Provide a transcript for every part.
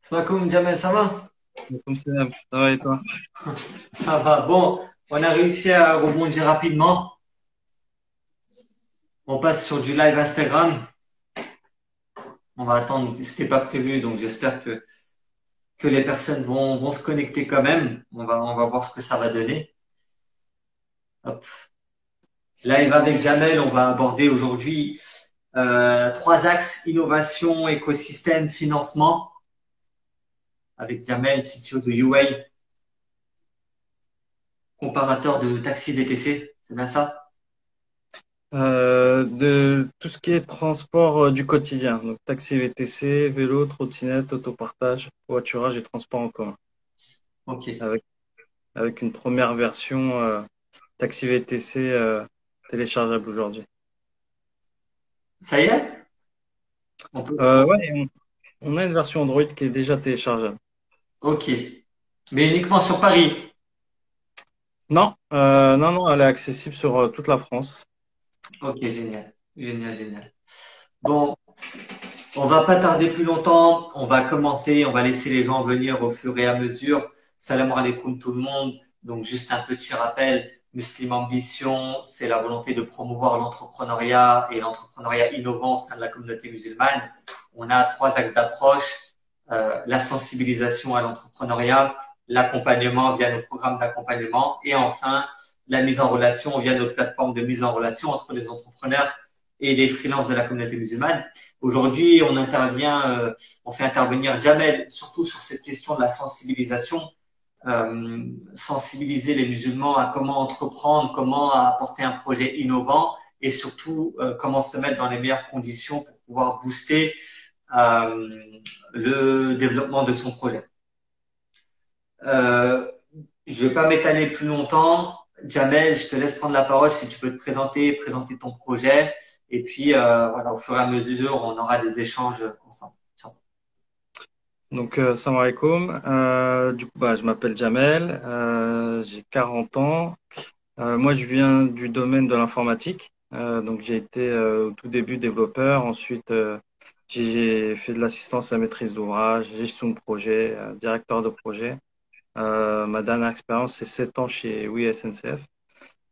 Salam Jamel, ça va? Comme ça va et toi? Ça va. Bon, on a réussi à rebondir rapidement. On passe sur du live Instagram. On va attendre. C'était pas prévu, donc j'espère que les personnes vont se connecter quand même. On va voir ce que ça va donner. Hop. Live avec Jamel, on va aborder aujourd'hui trois axes: innovation, écosystème, financement. Avec Jamel, CTO de UA, comparateur de taxi VTC. C'est bien ça? De tout ce qui est transport du quotidien, donc taxi VTC, vélo, trottinette, autopartage, voiturage et transport en commun, Ok. avec, avec une première version taxi VTC téléchargeable aujourd'hui. Ça y est? On peut. Ouais, on a une version Android qui est déjà téléchargeable. Ok. Mais uniquement sur Paris. Non, non, elle est accessible sur toute la France. Ok, génial. Génial, génial. Bon, on va pas tarder plus longtemps. On va commencer. On va laisser les gens venir au fur et à mesure. Salam alaikum tout le monde. Donc, juste un petit rappel. Muslim Ambition, c'est la volonté de promouvoir l'entrepreneuriat et l'entrepreneuriat innovant au sein de la communauté musulmane. On a trois axes d'approche. La sensibilisation à l'entrepreneuriat, l'accompagnement via nos programmes d'accompagnement et enfin la mise en relation via nos plateformes de mise en relation entre les entrepreneurs et les freelances de la communauté musulmane. Aujourd'hui, on fait intervenir Jamel surtout sur cette question de la sensibilisation, sensibiliser les musulmans à comment entreprendre, comment apporter un projet innovant et surtout comment se mettre dans les meilleures conditions pour pouvoir booster euh, le développement de son projet. Euh, je vais pas m'étaler plus longtemps. Jamel, je te laisse prendre la parole si tu peux te présenter, présenter ton projet. Et puis, voilà, au fur et à mesure, on aura des échanges ensemble. Ciao. Donc, salam alaikum. Du coup, bah, je m'appelle Jamel, j'ai 40 ans. Moi, je viens du domaine de l'informatique. Donc, j'ai été au tout début développeur. Ensuite, j'ai fait de l'assistance à maîtrise d'ouvrage, gestion de projet, directeur de projet. Ma dernière expérience, c'est 7 ans chez Oui SNCF.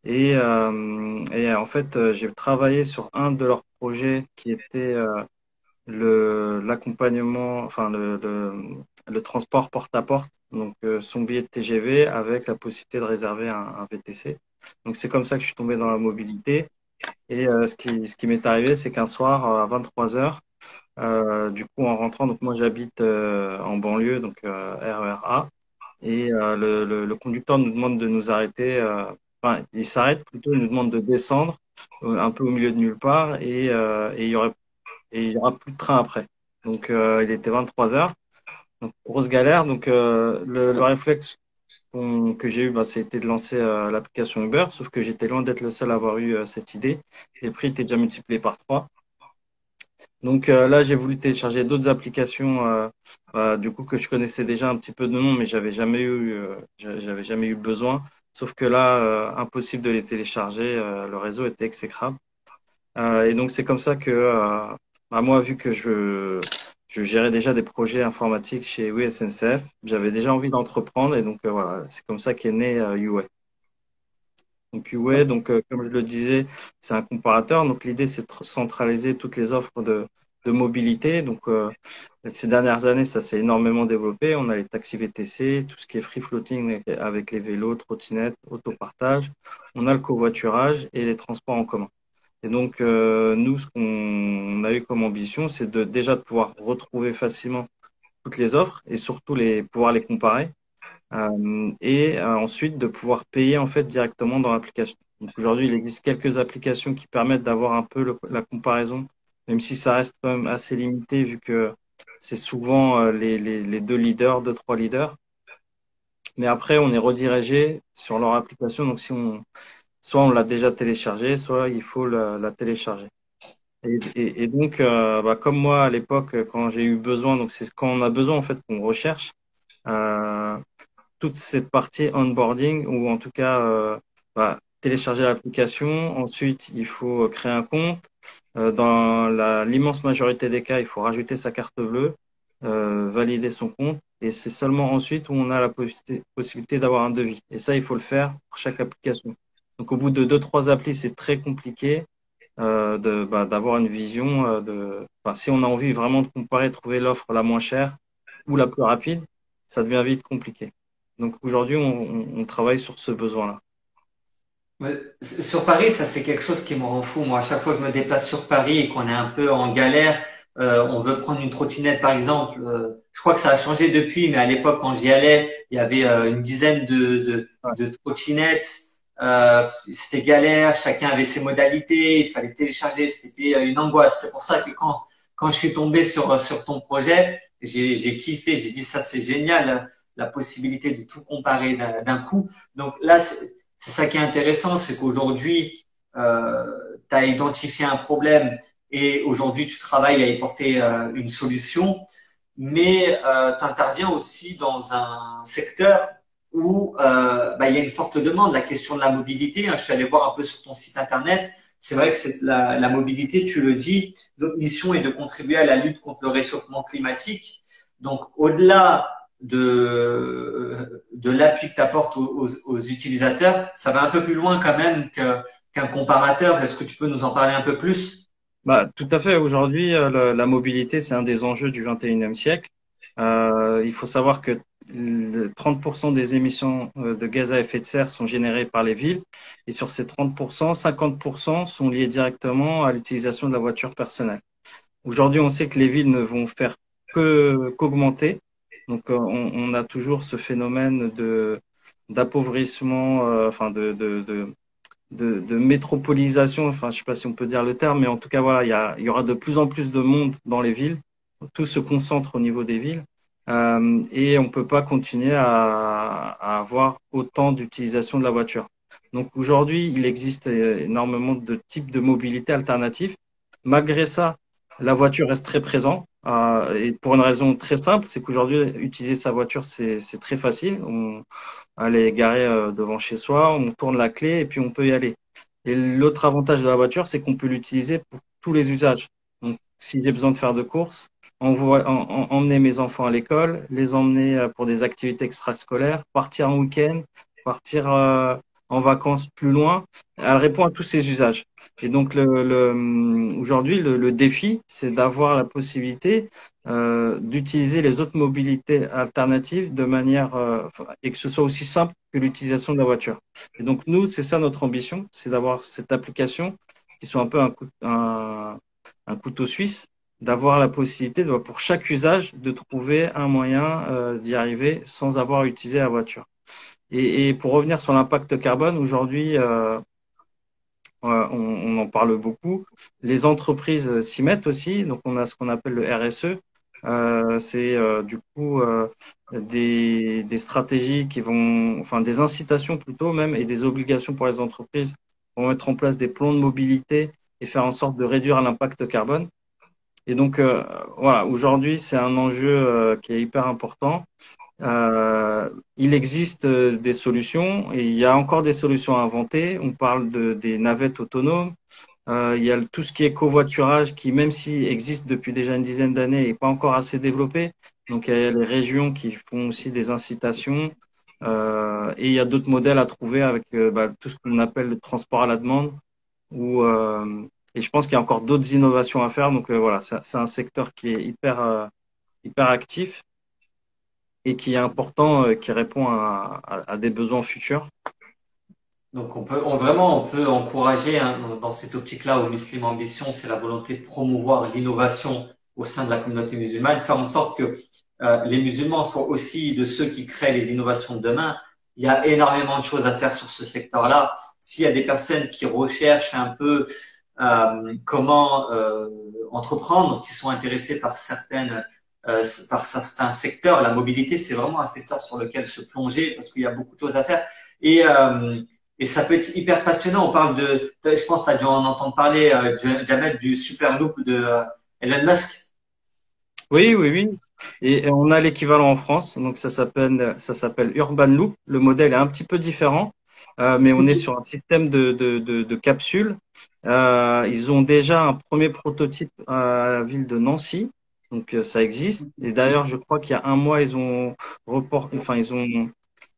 Et en fait, j'ai travaillé sur un de leurs projets qui était l'accompagnement, enfin le transport porte à porte, donc son billet de TGV avec la possibilité de réserver un VTC. Donc c'est comme ça que je suis tombé dans la mobilité. Et ce qui m'est arrivé, c'est qu'un soir à 23 heures, du coup en rentrant, donc moi j'habite en banlieue, donc RER A, et le conducteur nous demande de nous arrêter. Enfin, il s'arrête plutôt, il nous demande de descendre un peu au milieu de nulle part, et il y aura plus de train après. Donc, il était 23 heures. Donc, grosse galère. Donc, le réflexe que j'ai eu, bah, c'était de lancer l'application Uber. Sauf que j'étais loin d'être le seul à avoir eu cette idée. Les prix étaient déjà multipliés par 3. Donc, là, j'ai voulu télécharger d'autres applications, du coup, que je connaissais déjà un petit peu de nom, mais j'avais jamais eu besoin. Sauf que là, impossible de les télécharger. Le réseau était exécrable. Et donc, c'est comme ça que, bah, moi, vu que je gérais déjà des projets informatiques chez Oui SNCF, j'avais déjà envie d'entreprendre. Et donc, voilà, c'est comme ça qu'est né UA. Donc, UA, donc, comme je le disais, c'est un comparateur. Donc, l'idée, c'est de centraliser toutes les offres de mobilité. Donc, ces dernières années, ça s'est énormément développé. On a les taxis VTC, tout ce qui est free floating avec les vélos, trottinettes, autopartage. On a le covoiturage et les transports en commun. Et donc, nous, ce qu'on a eu comme ambition, c'est déjà de pouvoir retrouver facilement toutes les offres et surtout pouvoir les comparer. Et ensuite, de pouvoir payer en fait directement dans l'application. Donc, aujourd'hui, il existe quelques applications qui permettent d'avoir un peu la comparaison, même si ça reste quand même assez limité vu que c'est souvent les deux leaders, deux, trois leaders. Mais après, on est redirigé sur leur application. Donc, soit on l'a déjà téléchargée, soit il faut la télécharger. Et donc, bah, comme moi à l'époque, quand j'ai eu besoin, donc c'est quand on a besoin en fait qu'on recherche euh, toute cette partie onboarding ou en tout cas bah, télécharger l'application. Ensuite, il faut créer un compte. Dans l'immense majorité des cas, il faut rajouter sa carte bleue. valider son compte. Et c'est seulement ensuite où on a la possibilité d'avoir un devis. Et ça, il faut le faire pour chaque application. Donc, au bout de deux, trois applis, c'est très compliqué d'avoir une vision enfin, si on a envie vraiment de comparer, trouver l'offre la moins chère ou la plus rapide, ça devient vite compliqué. Donc aujourd'hui, on travaille sur ce besoin-là. Ouais, sur Paris, ça c'est quelque chose qui me rend fou. Moi, à chaque fois que je me déplace sur Paris et qu'on est un peu en galère, on veut prendre une trottinette par exemple. Je crois que ça a changé depuis, mais à l'époque quand j'y allais, il y avait une dizaine Ouais. de trottinettes. C'était galère, chacun avait ses modalités, il fallait télécharger, c'était une angoisse. C'est pour ça que quand je suis tombé sur ton projet, j'ai kiffé. J'ai dit ça c'est génial, la possibilité de tout comparer d'un coup. Donc là, c'est ça qui est intéressant, c'est qu'aujourd'hui, tu as identifié un problème et aujourd'hui, tu travailles à y porter une solution, mais tu interviens aussi dans un secteur où il y a une forte demande, la question de la mobilité. Hein, je suis allé voir un peu sur ton site internet. C'est vrai que c'est la mobilité, tu le dis, notre mission est de contribuer à la lutte contre le réchauffement climatique. Donc, au-delà de l'appui que tu apportes aux utilisateurs, ça va un peu plus loin quand même qu'un comparateur. Est-ce que tu peux nous en parler un peu plus? Bah, tout à fait. Aujourd'hui, la mobilité, c'est un des enjeux du 21e siècle. Il faut savoir que 30% des émissions de gaz à effet de serre sont générées par les villes. Et sur ces 30%, 50% sont liés directement à l'utilisation de la voiture personnelle. Aujourd'hui, on sait que les villes ne vont faire qu'augmenter. Donc, on a toujours ce phénomène d'appauvrissement, enfin de métropolisation, enfin je sais pas si on peut dire le terme, mais en tout cas voilà, il y aura de plus en plus de monde dans les villes, tout se concentre au niveau des villes, et on peut pas continuer à avoir autant d'utilisation de la voiture. Donc aujourd'hui, il existe énormément de types de mobilité alternatifs. Malgré ça, la voiture reste très présente. Et pour une raison très simple, c'est qu'aujourd'hui, utiliser sa voiture, c'est très facile. Elle est garée devant chez soi, on tourne la clé et puis on peut y aller. Et l'autre avantage de la voiture, c'est qu'on peut l'utiliser pour tous les usages. Donc, si j'ai besoin de faire de courses, emmener mes enfants à l'école, les emmener pour des activités extrascolaires, partir en week-end, partir en vacances plus loin, elle répond à tous ces usages. Et donc, aujourd'hui, le défi, c'est d'avoir la possibilité d'utiliser les autres mobilités alternatives de manière et que ce soit aussi simple que l'utilisation de la voiture. Et donc nous, c'est ça notre ambition, c'est d'avoir cette application qui soit un peu un couteau suisse, d'avoir la possibilité pour chaque usage de trouver un moyen d'y arriver sans avoir utilisé la voiture. Et pour revenir sur l'impact carbone, aujourd'hui, on en parle beaucoup. Les entreprises s'y mettent aussi. Donc, on a ce qu'on appelle le RSE. C'est du coup des stratégies qui vont, enfin des incitations plutôt même, et des obligations pour les entreprises pour mettre en place des plans de mobilité et faire en sorte de réduire l'impact carbone. Et donc, voilà, aujourd'hui, c'est un enjeu qui est hyper important. Il existe des solutions et il y a encore des solutions à inventer. On parle des navettes autonomes. Il y a tout ce qui est covoiturage qui, même s'il existe depuis déjà une dizaine d'années, n'est pas encore assez développé. Donc, il y a les régions qui font aussi des incitations. Et il y a d'autres modèles à trouver avec tout ce qu'on appelle le transport à la demande. Et je pense qu'il y a encore d'autres innovations à faire. Donc, voilà, c'est un secteur qui est hyper actif et qui est important, qui répond à des besoins futurs. Donc vraiment on peut encourager hein, dans cette optique-là au Muslim Ambition, c'est la volonté de promouvoir l'innovation au sein de la communauté musulmane, faire en sorte que les musulmans soient aussi de ceux qui créent les innovations de demain. Il y a énormément de choses à faire sur ce secteur-là. S'il y a des personnes qui recherchent un peu comment entreprendre, qui sont intéressées par certains secteurs, la mobilité, c'est vraiment un secteur sur lequel se plonger parce qu'il y a beaucoup de choses à faire. Et et ça peut être hyper passionnant. On parle je pense que tu as dû en entendre parler, Jamel, du Superloop de Elon Musk. Oui, oui, oui. Et on a l'équivalent en France, donc ça s'appelle Urban Loop. Le modèle est un petit peu différent, mais on est sur un système de capsules. Ils ont déjà un premier prototype à la ville de Nancy. Donc ça existe. Et d'ailleurs, je crois qu'il y a un mois, ils ont enfin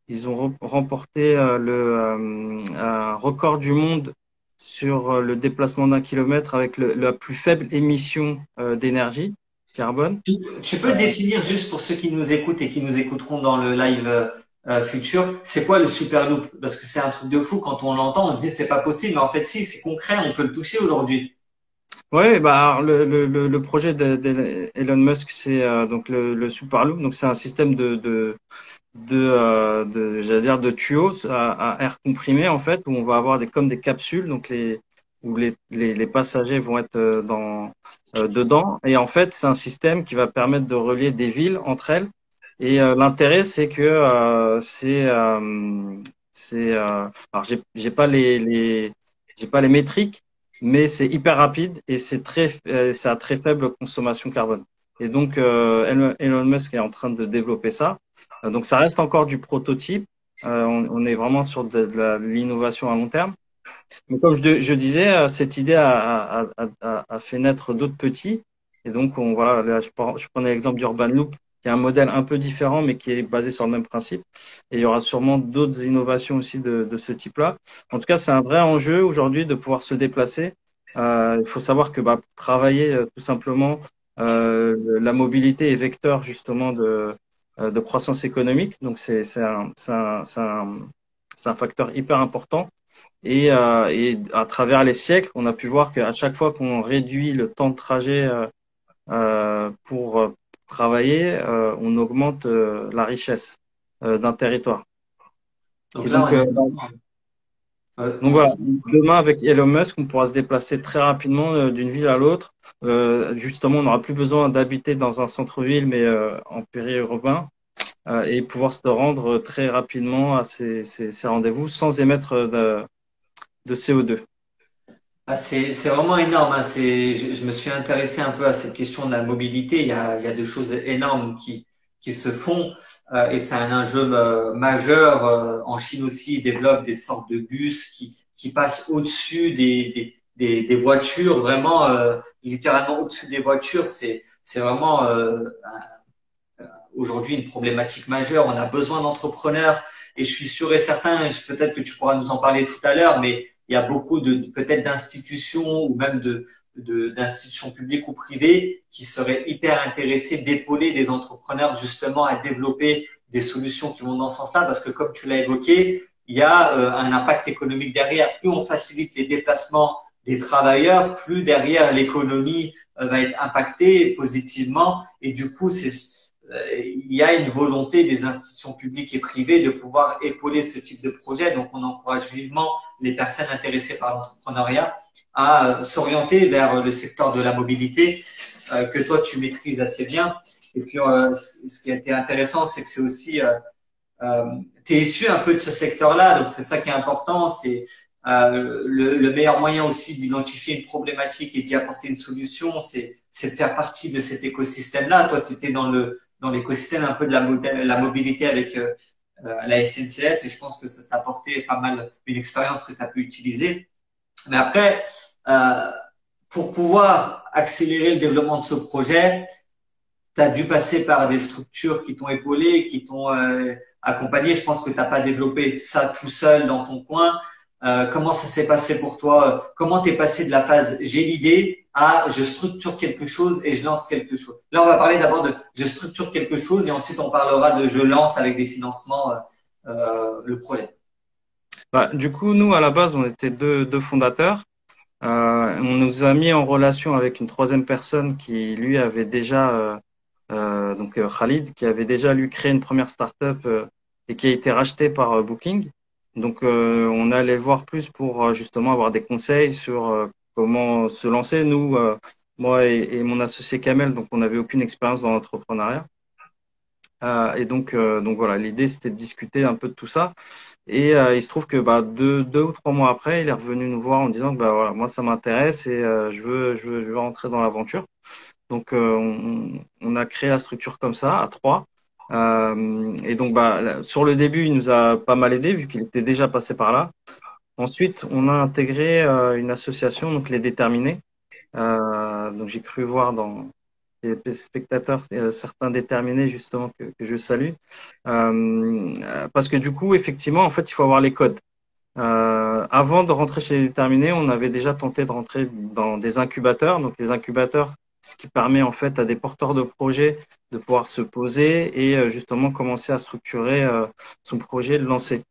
ils ont remporté un record du monde sur le déplacement d'un kilomètre avec la plus faible émission d'énergie carbone. Tu peux définir juste pour ceux qui nous écoutent et qui nous écouteront dans le live futur, c'est quoi le Superloop? Parce que c'est un truc de fou quand on l'entend, on se dit c'est pas possible, mais en fait si, c'est concret, on peut le toucher aujourd'hui. Ouais, bah alors, le projet d'Elon Musk, c'est donc le Superloop. Donc c'est un système j'allais dire de tuyaux à air comprimé en fait, où on va avoir comme des capsules, donc où les passagers vont être dedans. Et en fait, c'est un système qui va permettre de relier des villes entre elles. Et l'intérêt, c'est que alors j'ai pas les métriques, mais c'est hyper rapide et c'est à très faible consommation carbone. Et donc Elon Musk est en train de développer ça. Donc ça reste encore du prototype. On est vraiment sur de l'innovation à long terme. Mais comme je disais, cette idée a fait naître d'autres petits. Et donc, voilà, là, je prenais l'exemple d'Urban Loop, qui est un modèle un peu différent, mais qui est basé sur le même principe. Et il y aura sûrement d'autres innovations aussi de ce type-là. En tout cas, c'est un vrai enjeu aujourd'hui de pouvoir se déplacer. Il faut savoir que bah, pour travailler, tout simplement, la mobilité est vecteur justement de croissance économique. Donc, c'est un facteur hyper important. Et à travers les siècles, on a pu voir qu'à chaque fois qu'on réduit le temps de trajet pour travailler, on augmente la richesse d'un territoire. Donc Et là, donc, on est vraiment, voilà, demain avec Elon Musk, on pourra se déplacer très rapidement d'une ville à l'autre. Justement, on n'aura plus besoin d'habiter dans un centre-ville, mais en périurbain, et pouvoir se rendre très rapidement à ces rendez-vous sans émettre de CO2. ah, c'est vraiment énorme. Hein. Je me suis intéressé un peu à cette question de la mobilité. Il y a des choses énormes qui se font et c'est un enjeu majeur. En Chine aussi, ils développent des sortes de bus qui passent au-dessus des voitures, vraiment littéralement au-dessus des voitures. C'est vraiment aujourd'hui une problématique majeure. On a besoin d'entrepreneurs et je suis sûr et certain, peut-être que tu pourras nous en parler tout à l'heure, mais il y a beaucoup de peut-être d'institutions ou même d'institutions publiques ou privées qui seraient hyper intéressées d'épauler des entrepreneurs justement à développer des solutions qui vont dans ce sens-là, parce que comme tu l'as évoqué, il y a un impact économique derrière. Plus on facilite les déplacements des travailleurs, plus derrière l'économie va être impactée positivement. Et du coup, il y a une volonté des institutions publiques et privées de pouvoir épauler ce type de projet. Donc, on encourage vivement les personnes intéressées par l'entrepreneuriat à s'orienter vers le secteur de la mobilité que toi, tu maîtrises assez bien. Et puis, ce qui a été intéressant, c'est que c'est aussi, tu es issu un peu de ce secteur-là. Donc, c'est ça qui est important. C'est le meilleur moyen aussi d'identifier une problématique et d'y apporter une solution, c'est de faire partie de cet écosystème-là. Toi, tu étais dans l'écosystème un peu de la mobilité avec la SNCF et je pense que ça t'a apporté pas mal une expérience que tu as pu utiliser. Mais après, euh, pour pouvoir accélérer le développement de ce projet, tu as dû passer par des structures qui t'ont épaulé, qui t'ont accompagné. Je pense que tu n'as pas développé ça tout seul dans ton coin. Comment ça s'est passé pour toi? Comment t'es passé de la phase j'ai l'idée à je structure quelque chose et je lance quelque chose? Là, on va parler d'abord de je structure quelque chose et ensuite on parlera de je lance avec des financements le projet. Bah, du coup, nous, à la base, on était deux fondateurs. On nous a mis en relation avec une troisième personne qui, lui, avait déjà, Khalid, qui avait déjà, lui, créé une première startup et qui a été rachetée par Booking. Donc, on allait voir plus pour justement avoir des conseils sur comment se lancer. Nous, moi et mon associé Kamel, donc on n'avait aucune expérience dans l'entrepreneuriat. Donc voilà, l'idée c'était de discuter un peu de tout ça. Et il se trouve que bah, deux ou trois mois après, il est revenu nous voir en disant que bah, voilà, moi ça m'intéresse et je veux rentrer dans l'aventure. Donc on a créé la structure comme ça, à trois. Et donc bah, sur le début, il nous a pas mal aidé vu qu'il était déjà passé par là. Ensuite, on a intégré une association, donc les Déterminés. Donc j'ai cru voir dans spectateurs, certains déterminés justement que je salue. Parce que du coup, effectivement, en fait, il faut avoir les codes. Avant de rentrer chez les déterminés, on avait déjà tenté de rentrer dans des incubateurs. Donc les incubateurs, ce qui permet en fait à des porteurs de projets de pouvoir se poser et justement commencer à structurer son projet, le lancer.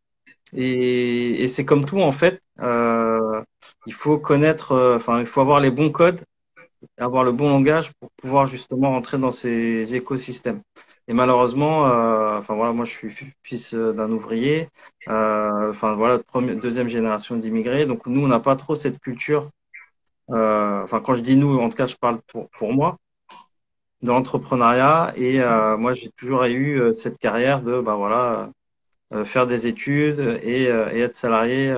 Et c'est comme tout en fait, il faut connaître, enfin il faut avoir les bons codes, avoir le bon langage pour pouvoir justement rentrer dans ces écosystèmes. Et malheureusement, enfin voilà, moi je suis fils d'un ouvrier, enfin voilà, deuxième génération d'immigrés, donc nous on n'a pas trop cette culture. Enfin quand je dis nous, en tout cas je parle pour moi de l'entrepreneuriat et moi j'ai toujours eu cette carrière de bah voilà faire des études et être salarié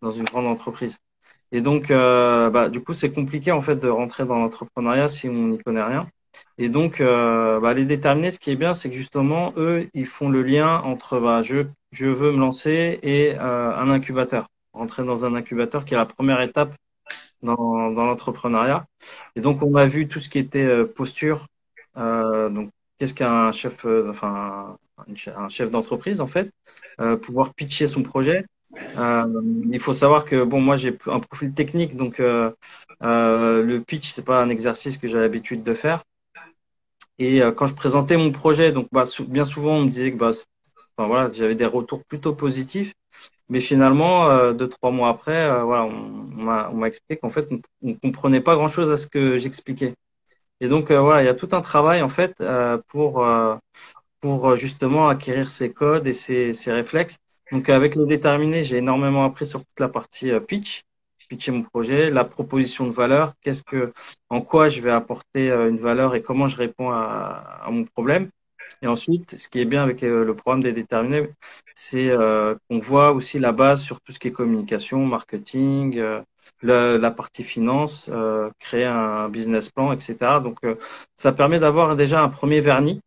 dans une grande entreprise. Et donc, bah, du coup, c'est compliqué en fait de rentrer dans l'entrepreneuriat si on n'y connaît rien. Et donc, bah, les déterminés, ce qui est bien, c'est que justement, eux, ils font le lien entre bah, je veux me lancer et un incubateur. Rentrer dans un incubateur qui est la première étape dans l'entrepreneuriat. Et donc, on a vu tout ce qui était posture. Donc, qu'est-ce qu'un chef, enfin, un chef d'entreprise en fait, pouvoir pitcher son projet. Il faut savoir que bon, moi j'ai un profil technique, donc le pitch c'est pas un exercice que j'ai l'habitude de faire. Et quand je présentais mon projet, donc bah, bien souvent on me disait que bah, enfin, voilà, j'avais des retours plutôt positifs, mais finalement 2, 3 mois après, voilà, on m'a expliqué qu'en fait on comprenait pas grand-chose à ce que j'expliquais. Et donc voilà, il y a tout un travail en fait pour justement acquérir ces codes et ces réflexes. Donc avec le déterminé, j'ai énormément appris sur toute la partie pitcher mon projet, la proposition de valeur, en quoi je vais apporter une valeur et comment je réponds à mon problème. Et ensuite, ce qui est bien avec le programme des déterminés, c'est qu'on voit aussi la base sur tout ce qui est communication, marketing, la partie finance, créer un business plan, etc. Donc, ça permet d'avoir déjà un premier vernis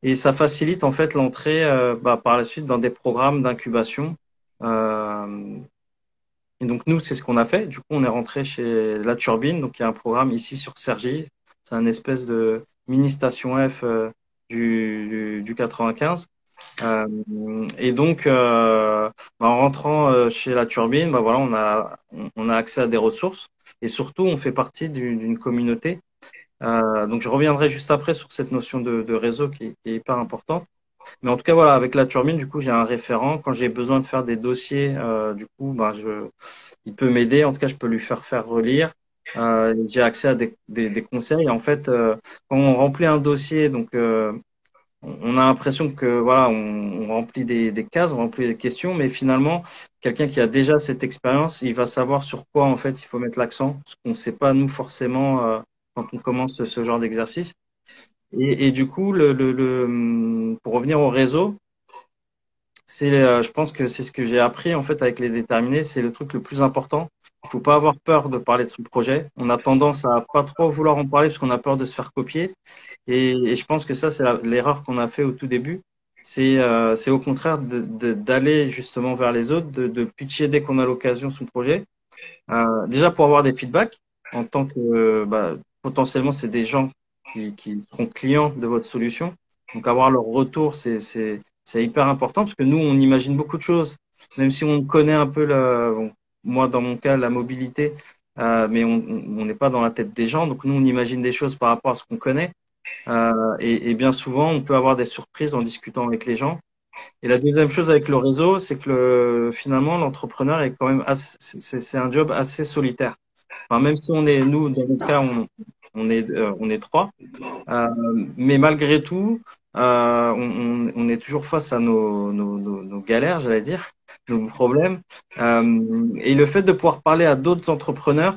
et ça facilite en fait l'entrée bah, par la suite dans des programmes d'incubation. Euh, et donc nous, c'est ce qu'on a fait. Du coup, on est rentré chez La Turbine, donc il y a un programme ici sur Cergy. C'est un espèce de mini station F du 95. Euh, et donc, bah, en rentrant chez La Turbine, bah, voilà, on a accès à des ressources et surtout, on fait partie d'une communauté. Donc, je reviendrai juste après sur cette notion de réseau qui est hyper importante. Mais en tout cas, voilà, avec La Turbine, du coup, j'ai un référent. Quand j'ai besoin de faire des dossiers, du coup, bah, il peut m'aider. En tout cas, je peux lui faire relire. J'ai accès à des conseils. En fait, quand on remplit un dossier, donc on a l'impression que voilà, on remplit des cases, on remplit des questions, mais finalement, quelqu'un qui a déjà cette expérience, il va savoir sur quoi en fait il faut mettre l'accent, ce qu'on ne sait pas nous forcément quand on commence ce genre d'exercice. Et du coup, pour revenir au réseau, je pense que c'est ce que j'ai appris en fait avec les déterminés, c'est le truc le plus important. Il faut pas avoir peur de parler de son projet. On a tendance à pas trop vouloir en parler parce qu'on a peur de se faire copier. Et je pense que ça, c'est l'erreur qu'on a fait au tout début. C'est au contraire d'aller justement vers les autres, de pitcher dès qu'on a l'occasion son projet. Déjà pour avoir des feedbacks en tant que bah, potentiellement c'est des gens qui seront clients de votre solution. Donc avoir leur retour, c'est hyper important parce que nous, on imagine beaucoup de choses, même si on connaît un peu bon, moi dans mon cas la mobilité, mais on n'est pas dans la tête des gens. Donc nous, on imagine des choses par rapport à ce qu'on connaît. Et bien souvent, on peut avoir des surprises en discutant avec les gens. Et la deuxième chose avec le réseau, c'est que finalement, l'entrepreneur est quand même c'est un job assez solitaire. Enfin, même si nous, dans notre cas, on est trois, euh, mais malgré tout, on est toujours face à nos galères, j'allais dire, nos problèmes. Et le fait de pouvoir parler à d'autres entrepreneurs,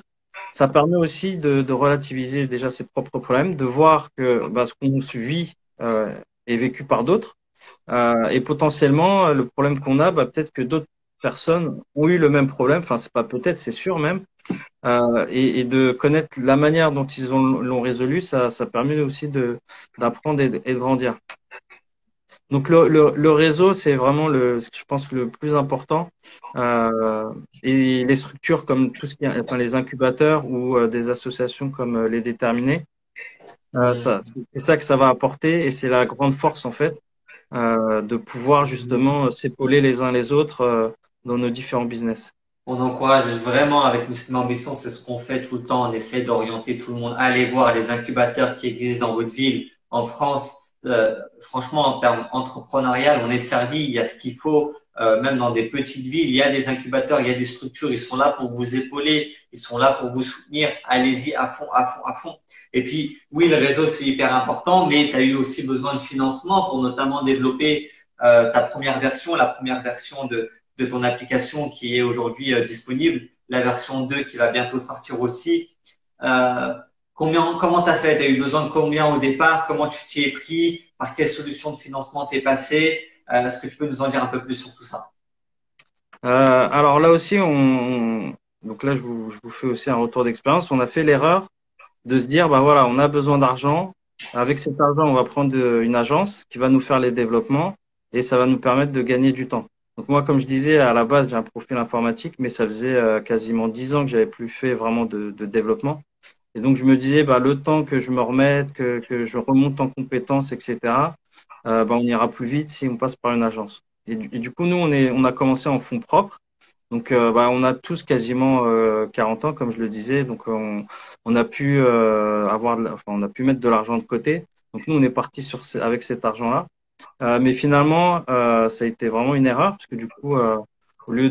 ça permet aussi de relativiser déjà ses propres problèmes, de voir que bah, ce qu'on vit est vécu par d'autres. Et potentiellement, le problème qu'on a, bah, peut-être que d'autres personnes ont eu le même problème. Enfin, c'est pas peut-être, c'est sûr même. Et de connaître la manière dont ils l'ont résolu, ça permet aussi d'apprendre et de grandir. Donc le réseau, c'est vraiment je pense, le plus important. Et les structures comme tout ce qui est, enfin, les incubateurs ou des associations comme les déterminés, Mhm. C'est ça que ça va apporter et c'est la grande force en fait de pouvoir Mhm. justement s'épauler les uns les autres dans nos différents business. On encourage vraiment avec Muslim Ambition, c'est ce qu'on fait tout le temps. On essaie d'orienter tout le monde. Allez voir les incubateurs qui existent dans votre ville. En France, franchement, en termes entrepreneurial, on est servi. Il y a ce qu'il faut. Même dans des petites villes, il y a des incubateurs, il y a des structures. Ils sont là pour vous épauler. Ils sont là pour vous soutenir. Allez-y à fond, à fond, à fond. Et puis, oui, le réseau, c'est hyper important, mais tu as eu aussi besoin de financement pour notamment développer ta première version, la première version de ton application qui est aujourd'hui disponible, la version 2 qui va bientôt sortir aussi. Euh, comment t'as fait? T'as eu besoin de combien au départ? Comment tu t'y es pris? Par quelle solution de financement t'es passé? Est-ce que tu peux nous en dire un peu plus sur tout ça? Alors là aussi, donc là je vous fais aussi un retour d'expérience. On a fait l'erreur de se dire, bah voilà, on a besoin d'argent. Avec cet argent, on va prendre une agence qui va nous faire les développements et ça va nous permettre de gagner du temps. Donc moi, comme je disais, à la base, j'ai un profil informatique, mais ça faisait quasiment 10 ans que j'avais plus fait vraiment de développement. Et donc je me disais, bah, le temps que je me remette, que je remonte en compétences, etc., bah, on ira plus vite si on passe par une agence. Et du coup, nous, on a commencé en fonds propres. Donc, bah, on a tous quasiment 40 ans, comme je le disais. Donc, on a pu enfin, on a pu mettre de l'argent de côté. Donc, nous, on est parti avec cet argent-là. Mais finalement, ça a été vraiment une erreur parce que du coup, au lieu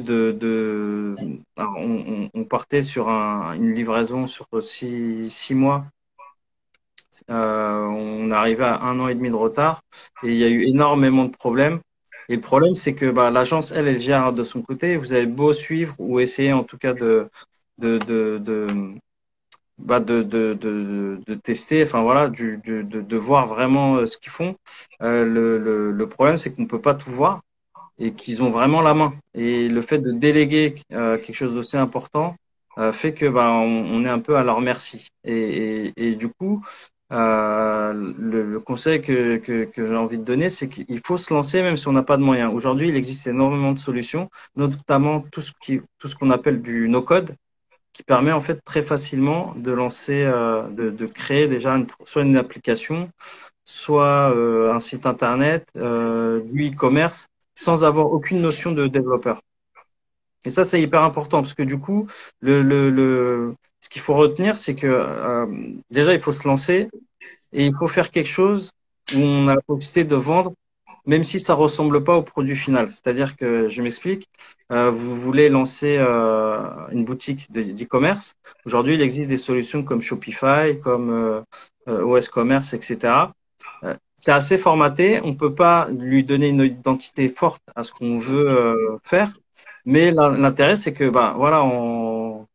alors, on partait sur une livraison sur 6 mois. On est arrivé à 1 an et demi de retard et il y a eu énormément de problèmes. Et le problème, c'est que bah, l'agence, elle gère de son côté. Vous avez beau suivre ou essayer en tout cas de, de, de, de tester, enfin voilà, de voir vraiment ce qu'ils font. Le problème, c'est qu'on ne peut pas tout voir et qu'ils ont vraiment la main. Et le fait de déléguer quelque chose d'aussi important fait que bah, on est un peu à leur merci. Et du coup, le conseil que j'ai envie de donner, c'est qu'il faut se lancer même si on n'a pas de moyens. Aujourd'hui, il existe énormément de solutions, notamment tout ce qu'on appelle du no-code, qui permet en fait très facilement de lancer, de créer déjà soit une application, soit un site internet, du e-commerce, sans avoir aucune notion de développeur. Et ça, c'est hyper important parce que du coup, ce qu'il faut retenir, c'est que déjà, il faut se lancer et il faut faire quelque chose où on a la possibilité de vendre, même si ça ressemble pas au produit final. C'est-à-dire que, je m'explique, vous voulez lancer une boutique d'e-commerce. Aujourd'hui, il existe des solutions comme Shopify, comme OS Commerce, etc. C'est assez formaté. On peut pas lui donner une identité forte à ce qu'on veut faire. Mais l'intérêt, c'est que, bah, voilà, en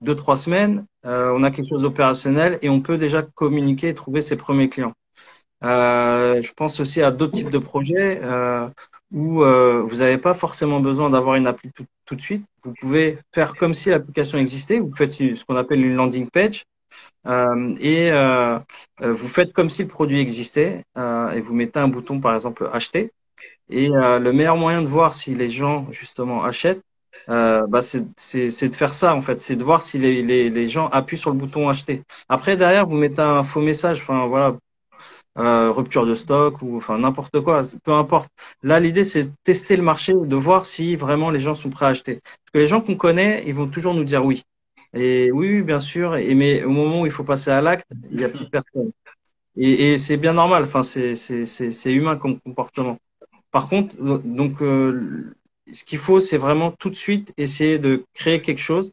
2, 3 semaines, on a quelque chose d'opérationnel et on peut déjà communiquer et trouver ses premiers clients. Je pense aussi à d'autres types de projets où vous n'avez pas forcément besoin d'avoir une appli tout de suite. Vous pouvez faire comme si l'application existait. Vous faites ce qu'on appelle une landing page et vous faites comme si le produit existait et vous mettez un bouton, par exemple, acheter. Et le meilleur moyen de voir si les gens justement achètent, bah, c'est de faire ça en fait, c'est de voir si les gens appuient sur le bouton acheter. Après derrière, vous mettez un faux message, enfin voilà, rupture de stock ou enfin n'importe quoi, peu importe. Là, l'idée c'est de tester le marché, de voir si vraiment les gens sont prêts à acheter. Parce que les gens qu'on connaît, ils vont toujours nous dire oui. Et oui, oui, bien sûr. Mais au moment où il faut passer à l'acte, il n'y a plus personne. Et c'est bien normal. Enfin, c'est humain comme comportement. Par contre, ce qu'il faut, c'est vraiment tout de suite essayer de créer quelque chose.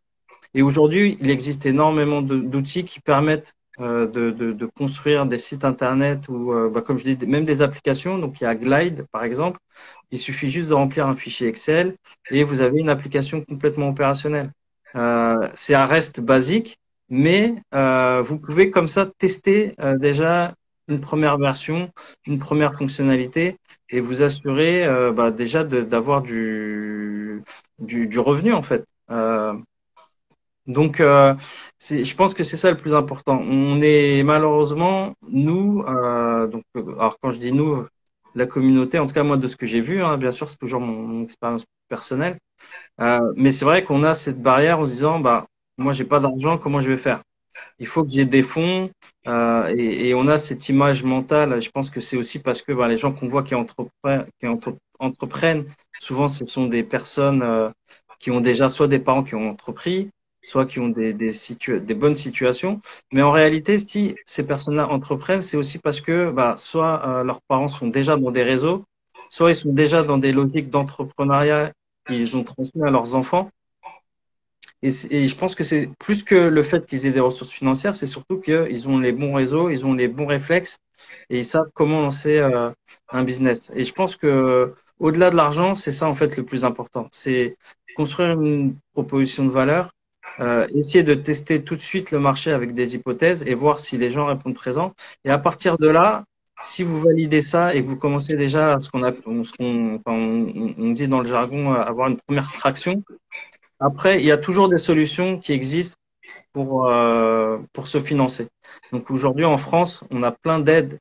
Et aujourd'hui, il existe énormément d'outils qui permettent de construire des sites internet ou, bah, comme je dis, même des applications. Donc, il y a Glide, par exemple. Il suffit juste de remplir un fichier Excel et vous avez une application complètement opérationnelle. C'est un reste basique, mais vous pouvez comme ça tester déjà une première version, une première fonctionnalité et vous assurer bah, déjà d'avoir du revenu en fait. Donc, je pense que c'est ça le plus important. On est malheureusement, nous, alors quand je dis nous, la communauté, en tout cas moi de ce que j'ai vu, hein, bien sûr c'est toujours mon expérience personnelle, mais c'est vrai qu'on a cette barrière en se disant, bah moi j'ai pas d'argent, comment je vais faire? il faut que j'ai des fonds. Et on a cette image mentale. Je pense que c'est aussi parce que les gens qu'on voit qui entreprennent, souvent ce sont des personnes qui ont déjà soit des parents qui ont entrepris, soit qui ont des bonnes situations. Mais en réalité, si ces personnes-là entreprennent, c'est aussi parce que soit leurs parents sont déjà dans des réseaux, soit ils sont déjà dans des logiques d'entrepreneuriat qu'ils ont transmis à leurs enfants. Et je pense que c'est plus que le fait qu'ils aient des ressources financières, c'est surtout qu'ils ont les bons réseaux, ils ont les bons réflexes et ils savent comment lancer un business. Et je pense que au-delà de l'argent, c'est ça en fait le plus important. C'est construire une proposition de valeur, essayer de tester tout de suite le marché avec des hypothèses et voir si les gens répondent présent. Et à partir de là, si vous validez ça et que vous commencez déjà à on dit dans le jargon, avoir une première traction, après, il y a toujours des solutions qui existent pour se financer. Donc aujourd'hui, en France, on a plein d'aides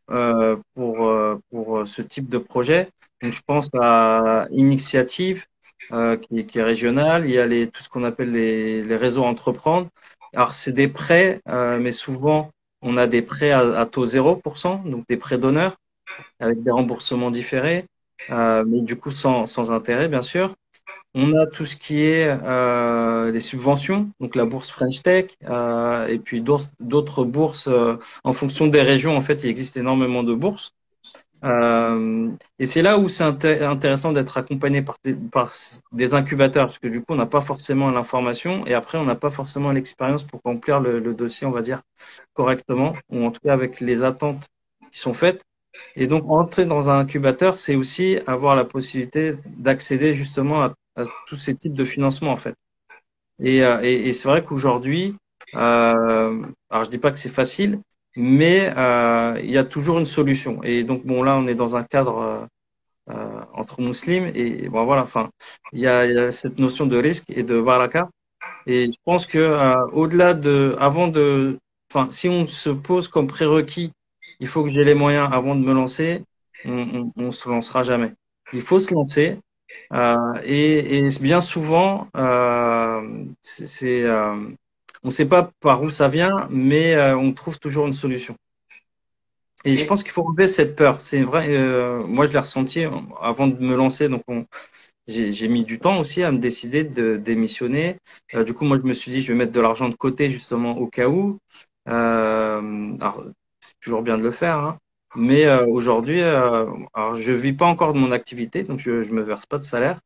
pour ce type de projet. Donc je pense à Initiative, qui est régionale. Il y a tout ce qu'on appelle les réseaux entreprendre. Alors c'est des prêts, mais souvent on a des prêts à taux 0%, donc des prêts d'honneur avec des remboursements différés, mais du coup sans intérêt, bien sûr. On a tout ce qui est les subventions, donc la bourse French Tech, et puis d'autres bourses en fonction des régions. En fait, il existe énormément de bourses. Et c'est là où c'est intéressant d'être accompagné par des incubateurs, parce que du coup, on n'a pas forcément l'information et après, on n'a pas forcément l'expérience pour remplir le dossier, on va dire, correctement, ou en tout cas avec les attentes qui sont faites. Et donc, entrer dans un incubateur, c'est aussi avoir la possibilité d'accéder justement à tous ces types de financement, en fait. Et c'est vrai qu'aujourd'hui, alors je dis pas que c'est facile, mais il y a toujours une solution. Et donc, bon, là, on est dans un cadre entre musulmans et bon, voilà, enfin, il y a cette notion de risque et de baraka. Et je pense que enfin, si on se pose comme prérequis, il faut que j'ai les moyens avant de me lancer, on se lancera jamais. Il faut se lancer. Et bien souvent, on ne sait pas par où ça vient, mais on trouve toujours une solution. Et je pense Et qu'il faut enlever cette peur. C'est vrai, moi je l'ai ressenti avant de me lancer. Donc j'ai mis du temps aussi à me décider de démissionner. Du coup, moi je me suis dit, je vais mettre de l'argent de côté justement au cas où. Alors, c'est toujours bien de le faire, hein. Mais aujourd'hui, alors je vis pas encore de mon activité, donc je me verse pas de salaire.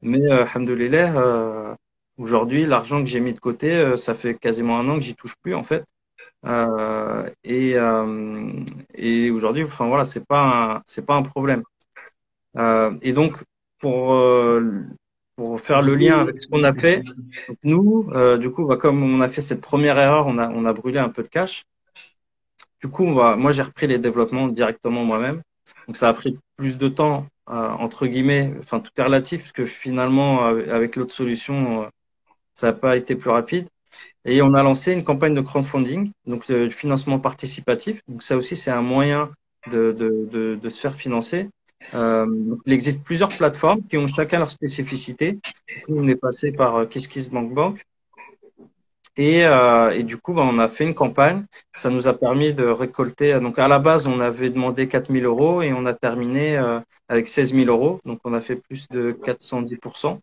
Mais alhamdoulilah, aujourd'hui, l'argent que j'ai mis de côté, ça fait quasiment un an que j'y touche plus en fait. Et aujourd'hui, enfin voilà, c'est pas un problème. Et donc pour euh, pour faire du le lien coup, avec ce qu'on a fait, donc nous, du coup, comme on a fait cette première erreur, on a brûlé un peu de cash. Du coup, moi j'ai repris les développements directement moi-même. Donc ça a pris plus de temps entre guillemets. Enfin tout est relatif parce que finalement avec l'autre solution, ça n'a pas été plus rapide. Et on a lancé une campagne de crowdfunding, donc du financement participatif. Donc ça aussi, c'est un moyen de se faire financer. Donc, il existe plusieurs plateformes qui ont chacun leur spécificité. Nous, on est passé par KissKissBankBank. Et du coup, on a fait une campagne. Ça nous a permis de récolter. Donc à la base, on avait demandé 4 000 euros et on a terminé avec 16 000 euros. Donc on a fait plus de 410%.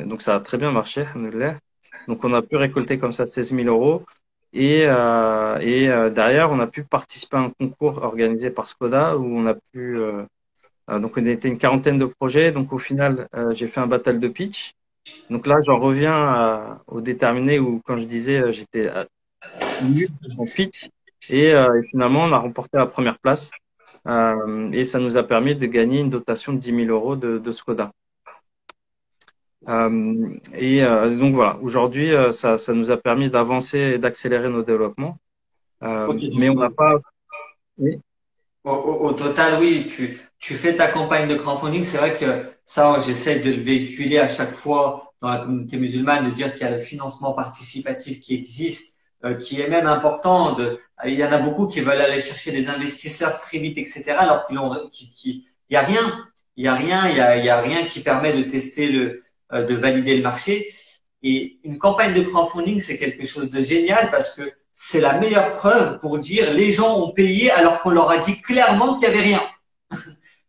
Donc ça a très bien marché, alhamdoulilah. Donc on a pu récolter comme ça 16 000 euros. Et derrière, on a pu participer à un concours organisé par Skoda où on a pu. Donc on était une quarantaine de projets. Donc au final, j'ai fait un battle de pitch. Donc là, j'en reviens au déterminé où quand je disais j'étais nul en pitch. Et finalement, on a remporté la première place. Et ça nous a permis de gagner une dotation de 10 000 euros de Skoda. Et donc voilà, aujourd'hui, ça nous a permis d'avancer et d'accélérer nos développements. ok, Mais on n'a pas. Oui, au total, oui, tu fais ta campagne de crowdfunding. C'est vrai que ça, j'essaie de le véhiculer à chaque fois dans la communauté musulmane, de dire qu'il y a le financement participatif qui existe, qui est même important. Il y en a beaucoup qui veulent aller chercher des investisseurs très vite, etc. Alors il y a rien, il y a rien qui permet de tester de valider le marché. Et une campagne de crowdfunding, c'est quelque chose de génial parce que c'est la meilleure preuve pour dire les gens ont payé alors qu'on leur a dit clairement qu'il n'y avait rien,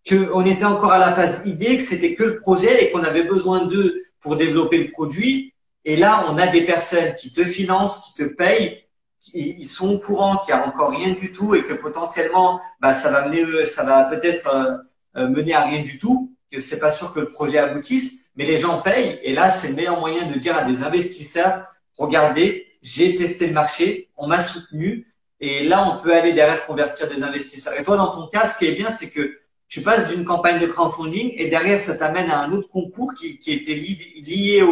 qu'on était encore à la phase idée, que c'était que le projet et qu'on avait besoin d'eux pour développer le produit. Et là, on a des personnes qui te financent, qui te payent, ils sont au courant qu'il n'y a encore rien du tout et que potentiellement, bah, ça va peut-être mener à rien du tout, que c'est pas sûr que le projet aboutisse, mais les gens payent. Et là, c'est le meilleur moyen de dire à des investisseurs, regardez, j'ai testé le marché, on m'a soutenu, et là, on peut aller derrière convertir des investisseurs. Et toi, dans ton cas, ce qui est bien, c'est que tu passes d'une campagne de crowdfunding et derrière, ça t'amène à un autre concours qui était lié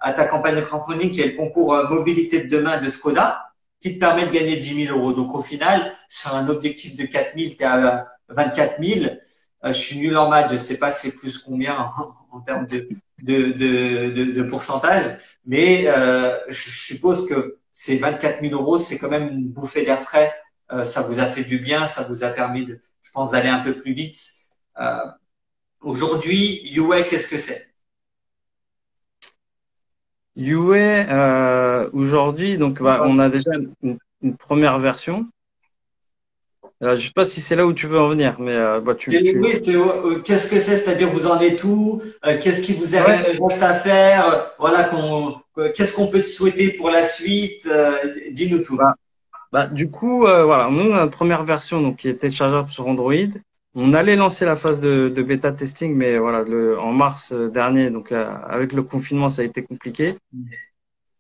à ta campagne de crowdfunding, qui est le concours Mobilité de demain de Skoda, qui te permet de gagner 10 000 euros. Donc, au final, sur un objectif de 4 000, tu es à 24 000. Je suis nul en maths, je sais pas c'est plus combien en termes de pourcentage, mais je suppose que ces 24 000 euros, c'est quand même une bouffée d'air frais. Ça vous a fait du bien, ça vous a permis, je pense, d'aller un peu plus vite. Euh, Aujourd'hui, UA, qu'est-ce que c'est? UA, aujourd'hui, donc bah, on a déjà une première version. Je sais pas si c'est là où tu veux en venir, mais bah, Oui, qu'est-ce que c'est? C'est-à-dire, vous en êtes où? Qu'est-ce qui vous Ouais. reste à faire? Voilà, qu'est-ce qu'on peut te souhaiter pour la suite? Dis-nous tout. Du coup, voilà, nous, on a notre première version donc, qui est téléchargeable sur Android. On allait lancer la phase de bêta testing, mais voilà, en mars dernier, donc avec le confinement, ça a été compliqué.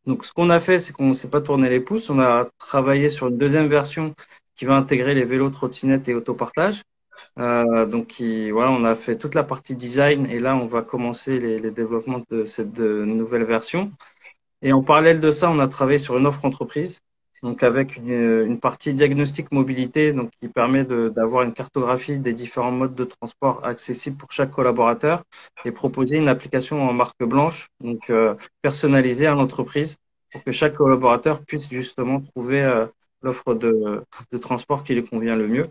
Donc, ce qu'on a fait, c'est qu'on ne s'est pas tourné les pouces. On a travaillé sur une deuxième version qui va intégrer les vélos, trottinettes et autopartage. Voilà, on a fait toute la partie design et là, on va commencer les développements de cette nouvelle version. Et en parallèle de ça, on a travaillé sur une offre entreprise, donc avec une partie diagnostic mobilité, donc qui permet d'avoir une cartographie des différents modes de transport accessibles pour chaque collaborateur et proposer une application en marque blanche, donc personnalisée à l'entreprise pour que chaque collaborateur puisse justement trouver l'offre de transport qui lui convient le mieux.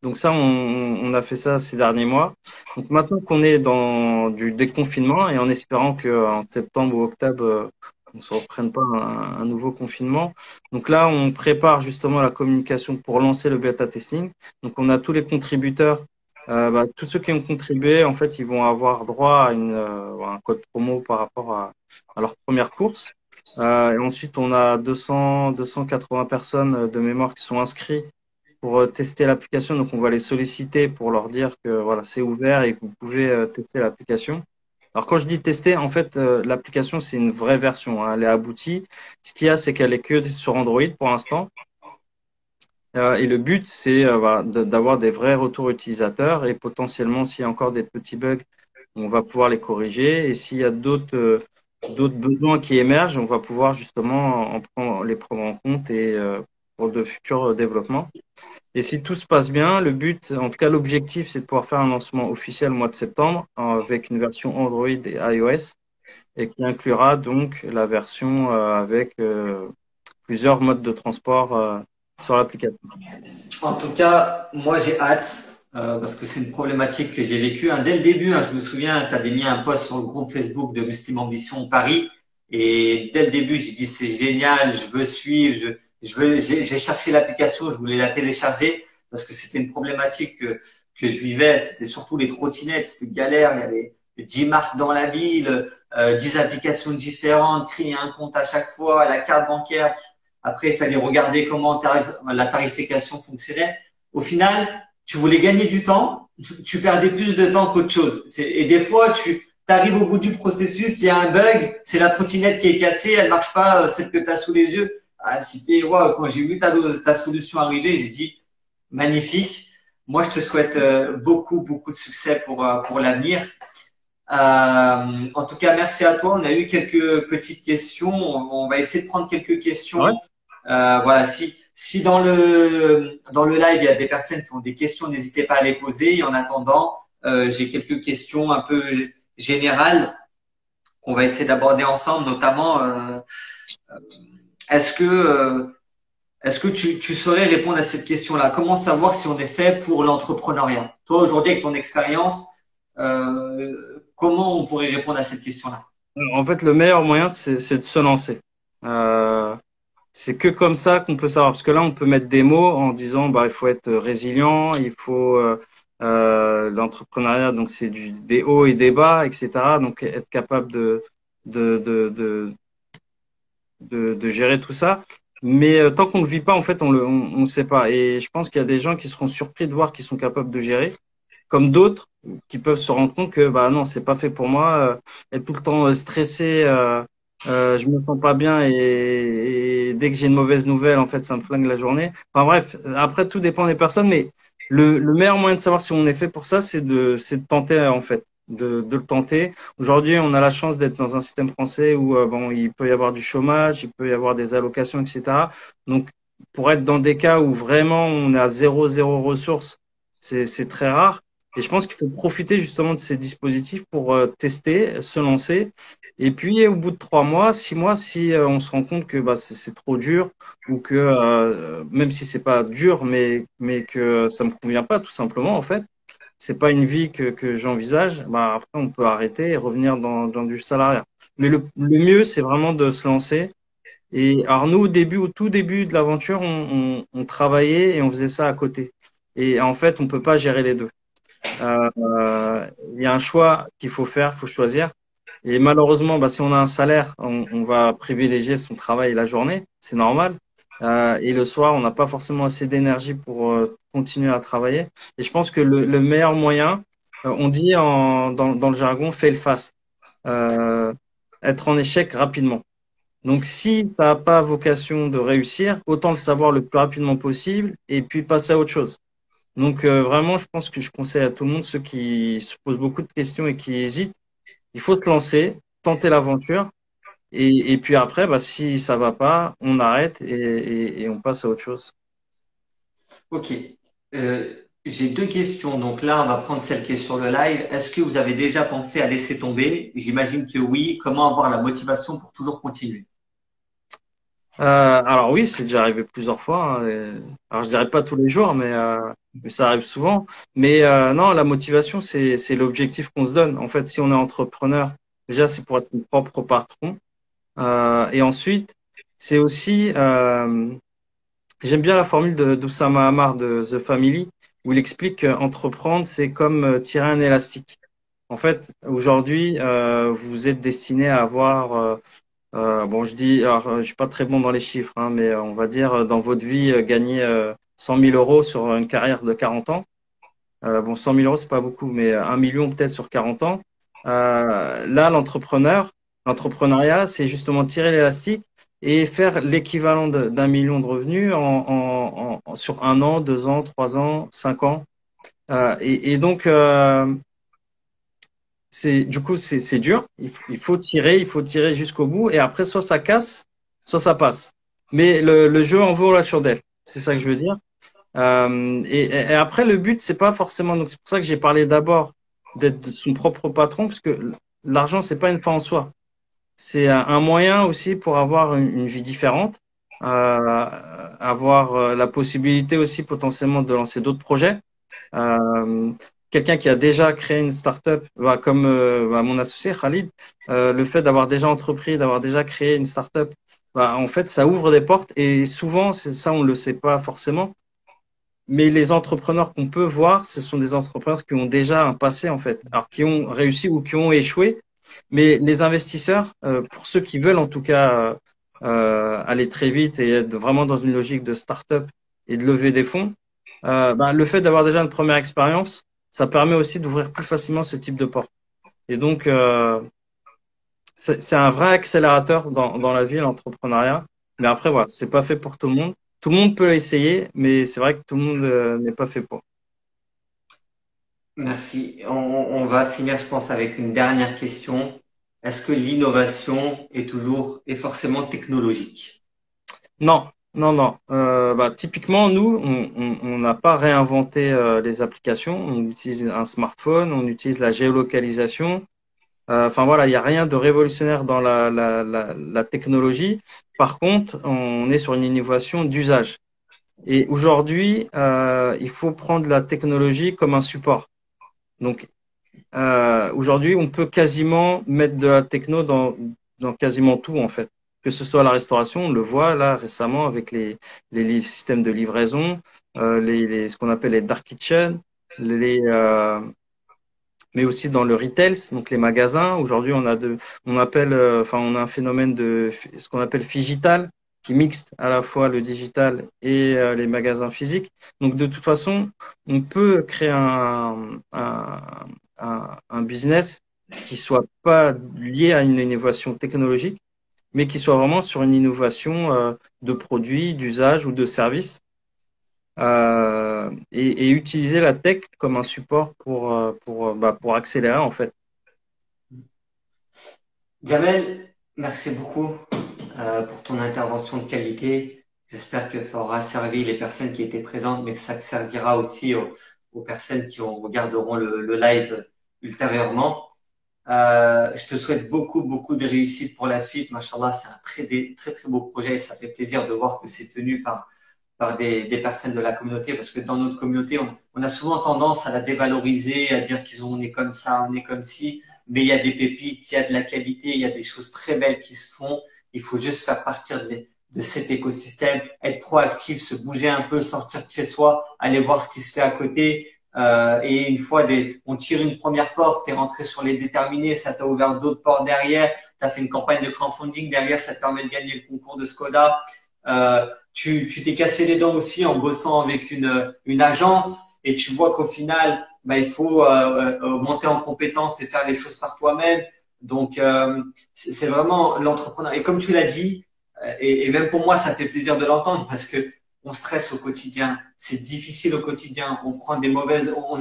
Donc ça, on a fait ça ces derniers mois. Donc maintenant qu'on est dans du déconfinement et en espérant qu'en septembre ou octobre, on ne se reprenne pas un nouveau confinement. Donc là, on prépare justement la communication pour lancer le bêta testing. Donc on a tous les contributeurs, tous ceux qui ont contribué, en fait, ils vont avoir droit à un code promo par rapport à leur première course. Et ensuite, on a 280 personnes de mémoire qui sont inscrites pour tester l'application. Donc, on va les solliciter pour leur dire que voilà, c'est ouvert et que vous pouvez tester l'application. Alors, quand je dis tester, en fait, l'application, c'est une vraie version, hein, elle est aboutie. Ce qu'il y a, c'est qu'elle est que sur Android pour l'instant. Et le but, c'est d'avoir des vrais retours utilisateurs et potentiellement, s'il y a encore des petits bugs, on va pouvoir les corriger. Et s'il y a d'autres besoins qui émergent, on va pouvoir justement les prendre en compte et pour de futurs développements. Et si tout se passe bien, le but, en tout cas l'objectif, c'est de pouvoir faire un lancement officiel au mois de septembre avec une version Android et iOS et qui inclura donc la version avec plusieurs modes de transport sur l'application. En tout cas, moi j'ai hâte parce que c'est une problématique que j'ai vécue. Dès le début, je me souviens, tu avais mis un post sur le groupe Facebook de Muslim Ambition Paris et dès le début, j'ai dit c'est génial, je veux suivre, j'ai cherché l'application, je voulais la télécharger parce que c'était une problématique que je vivais. C'était surtout les trottinettes, c'était galère. Il y avait 10 marques dans la ville, 10 applications différentes, créer un compte à chaque fois, la carte bancaire. Après, il fallait regarder comment la tarification fonctionnait. Au final, tu voulais gagner du temps, tu perdais plus de temps qu'autre chose. Et des fois, tu arrives au bout du processus, il y a un bug, c'est la trottinette qui est cassée, elle marche pas, celle que tu as sous les yeux. Ah, c'était, wow, quand j'ai vu ta solution arriver, j'ai dit, magnifique. Moi, je te souhaite beaucoup, beaucoup de succès pour l'avenir. En tout cas, merci à toi. On a eu quelques petites questions. On va essayer de prendre quelques questions. Ouais. Voilà, si dans le live il y a des personnes qui ont des questions, n'hésitez pas à les poser. Et en attendant, j'ai quelques questions un peu générales qu'on va essayer d'aborder ensemble, notamment est-ce que tu saurais répondre à cette question-là? Comment savoir si on est fait pour l'entrepreneuriat? Toi, aujourd'hui, avec ton expérience, comment on pourrait répondre à cette question-là? En fait, le meilleur moyen, c'est de se lancer. Euh, c'est que comme ça qu'on peut savoir. Parce que là, on peut mettre des mots en disant, bah, il faut être résilient, il faut l'entrepreneuriat, donc c'est des hauts et des bas, etc. Donc être capable de, de, de, de gérer tout ça. Mais tant qu'on ne le vit pas, en fait, on sait pas. Et je pense qu'il y a des gens qui seront surpris de voir qu'ils sont capables de gérer, comme d'autres qui peuvent se rendre compte que bah non, c'est pas fait pour moi. Être tout le temps stressé, je me sens pas bien et dès que j'ai une mauvaise nouvelle, en fait, ça me flingue la journée. Enfin bref, après tout dépend des personnes, mais le meilleur moyen de savoir si on est fait pour ça, c'est de tenter en fait, de le tenter. Aujourd'hui, on a la chance d'être dans un système français où bon, il peut y avoir du chômage, il peut y avoir des allocations, etc. Donc pour être dans des cas où vraiment on a zéro ressources, c'est très rare. Et je pense qu'il faut profiter justement de ces dispositifs pour tester, se lancer. Et puis, au bout de 3 mois, 6 mois, si on se rend compte que bah, c'est trop dur ou que même si c'est pas dur, mais que ça me convient pas, tout simplement, en fait, c'est pas une vie que j'envisage, bah, après, on peut arrêter et revenir dans du salariat. Mais le mieux, c'est vraiment de se lancer. Et alors, nous, au tout début de l'aventure, on travaillait et on faisait ça à côté. Et en fait, on peut pas gérer les deux. Il y a un choix qu'il faut faire, il faut choisir. Et malheureusement, bah, si on a un salaire, on va privilégier son travail la journée, c'est normal. Et le soir, on n'a pas forcément assez d'énergie pour continuer à travailler. Et je pense que le meilleur moyen, on dit dans le jargon, fail fast, euh, être en échec rapidement. Donc, si ça n'a pas vocation de réussir, autant le savoir le plus rapidement possible et puis passer à autre chose. Donc vraiment, je pense que je conseille à tout le monde, ceux qui se posent beaucoup de questions et qui hésitent, il faut se lancer, tenter l'aventure, et puis après, bah, si ça va pas, on arrête et on passe à autre chose. Ok. J'ai deux questions. Donc là, on va prendre celle qui est sur le live. Est-ce que vous avez déjà pensé à laisser tomber? J'imagine que oui. Comment avoir la motivation pour toujours continuer? Alors oui, c'est déjà arrivé plusieurs fois, hein, alors je dirais pas tous les jours, mais ça arrive souvent. Mais non, la motivation, c'est l'objectif qu'on se donne. En fait, si on est entrepreneur, déjà c'est pour être son propre patron. Et ensuite, c'est aussi j'aime bien la formule d'Oussama Ammar de The Family, où il explique qu'entreprendre, c'est comme tirer un élastique. En fait, aujourd'hui, vous êtes destiné à avoir, bon, je suis pas très bon dans les chiffres, hein, mais on va dire dans votre vie, gagner 100 000 euros sur une carrière de 40 ans. Bon, 100 000 euros, c'est pas beaucoup, mais 1 million peut-être sur 40 ans. Là, l'entrepreneuriat, c'est justement tirer l'élastique et faire l'équivalent d'1 million de revenus sur 1 an, 2 ans, 3 ans, 5 ans. Et donc, du coup, c'est dur. Il faut tirer jusqu'au bout. Et après, soit ça casse, soit ça passe. Mais le jeu en vaut la chandelle. C'est ça que je veux dire. Et après, le but, c'est pas forcément. Donc, c'est pour ça que j'ai parlé d'abord d'être son propre patron, parce que l'argent, c'est pas une fin en soi. C'est un moyen aussi pour avoir une vie différente, avoir la possibilité aussi potentiellement de lancer d'autres projets. Euh, Quelqu'un qui a déjà créé une startup, bah, comme bah, mon associé Khalid, le fait d'avoir déjà entrepris, d'avoir déjà créé une startup, bah, en fait, ça ouvre des portes et souvent, c'est ça, on le sait pas forcément. Mais les entrepreneurs qu'on peut voir, ce sont des entrepreneurs qui ont déjà un passé, en fait, alors qui ont réussi ou qui ont échoué. Mais les investisseurs, pour ceux qui veulent en tout cas aller très vite et être vraiment dans une logique de start-up et de lever des fonds, bah, le fait d'avoir déjà une première expérience, ça permet aussi d'ouvrir plus facilement ce type de porte. Et donc, c'est un vrai accélérateur dans la vie, l'entrepreneuriat. Mais après, voilà, c'est pas fait pour tout le monde. Tout le monde peut essayer, mais c'est vrai que tout le monde n'est pas fait pour. Merci. On va finir, je pense, avec une dernière question. Est-ce que l'innovation est forcément technologique? Non, non, non. Bah, typiquement, nous, on n'a pas réinventé les applications. On utilise un smartphone, on utilise la géolocalisation. Enfin voilà, il n'y a rien de révolutionnaire dans la technologie. Par contre, on est sur une innovation d'usage. Et aujourd'hui, il faut prendre la technologie comme un support. Donc, aujourd'hui, on peut quasiment mettre de la techno dans quasiment tout, en fait. Que ce soit la restauration, on le voit là récemment avec les systèmes de livraison, ce qu'on appelle les dark kitchen, les, euh, mais aussi dans le retail, donc les magasins. Aujourd'hui, on a un phénomène de ce qu'on appelle phygital, qui mixte à la fois le digital et les magasins physiques. Donc, de toute façon, on peut créer un business qui soit pas lié à une innovation technologique, mais qui soit vraiment sur une innovation de produits, d'usage ou de services et utiliser la tech comme un support pour accélérer en fait. Jamel, merci beaucoup pour ton intervention de qualité. J'espère que ça aura servi les personnes qui étaient présentes, mais que ça servira aussi aux personnes qui regarderont le live ultérieurement. Je te souhaite beaucoup, beaucoup de réussite pour la suite. Machallah, c'est un très, très beau projet et ça fait plaisir de voir que c'est tenu par des personnes de la communauté parce que dans notre communauté, on a souvent tendance à la dévaloriser, à dire on est comme ça, on est comme ci, mais il y a des pépites, il y a de la qualité, il y a des choses très belles qui se font. Il faut juste faire partir de cet écosystème, être proactif, se bouger un peu, sortir de chez soi, aller voir ce qui se fait à côté. Et une fois on tire une première porte, t'es rentré sur les déterminés, ça t'a ouvert d'autres portes derrière, t'as fait une campagne de crowdfunding derrière, ça te permet de gagner le concours de Skoda. Tu t'es cassé les dents aussi en bossant avec une agence et tu vois qu'au final, bah, il faut monter en compétence et faire les choses par toi-même. Donc, c'est vraiment l'entrepreneur. Et comme tu l'as dit, et même pour moi, ça fait plaisir de l'entendre parce que on stresse au quotidien. C'est difficile au quotidien. On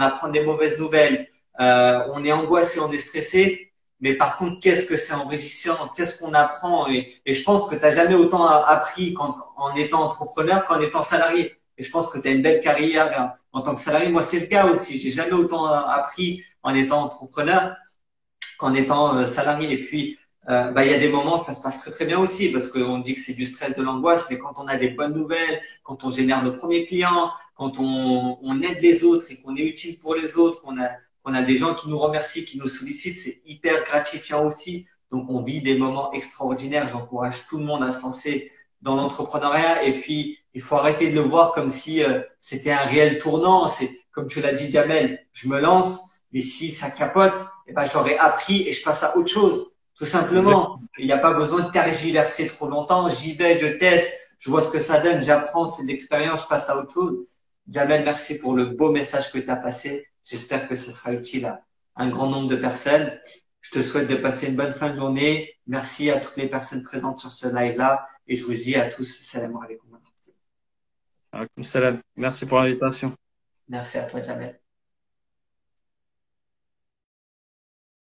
apprend des mauvaises nouvelles. On est angoissé, on est stressé. Mais par contre, qu'est-ce que c'est enrichissant, qu'est-ce qu'on apprend et je pense que tu n'as jamais autant appris en étant entrepreneur qu'en étant salarié. Et je pense que tu as une belle carrière en tant que salarié. Moi, c'est le cas aussi. J'ai jamais autant appris en étant entrepreneur qu'en étant salarié. Et puis, bah, il y a des moments, ça se passe très très bien aussi parce qu'on dit que c'est du stress, de l'angoisse, mais quand on a des bonnes nouvelles, quand on génère nos premiers clients, quand on aide les autres et qu'on est utile pour les autres, qu'on a des gens qui nous remercient, qui nous sollicitent, c'est hyper gratifiant aussi. Donc, on vit des moments extraordinaires. J'encourage tout le monde à se lancer dans l'entrepreneuriat. Et puis, il faut arrêter de le voir comme si c'était un réel tournant. C'est comme tu l'as dit, Jamel, je me lance, mais si ça capote, eh ben, j'aurais appris et je passe à autre chose, tout Exact. simplement. Il n'y a pas besoin de tergiverser trop longtemps. J'y vais, je teste, je vois ce que ça donne, j'apprends, c'est de l'expérience, je passe à autre chose. Jamel, merci pour le beau message que tu as passé. J'espère que ce sera utile à un grand nombre de personnes. Je te souhaite de passer une bonne fin de journée. Merci à toutes les personnes présentes sur ce live-là et je vous dis à tous, salam alaikum. Salam. Merci pour l'invitation. Merci à toi, Jamel.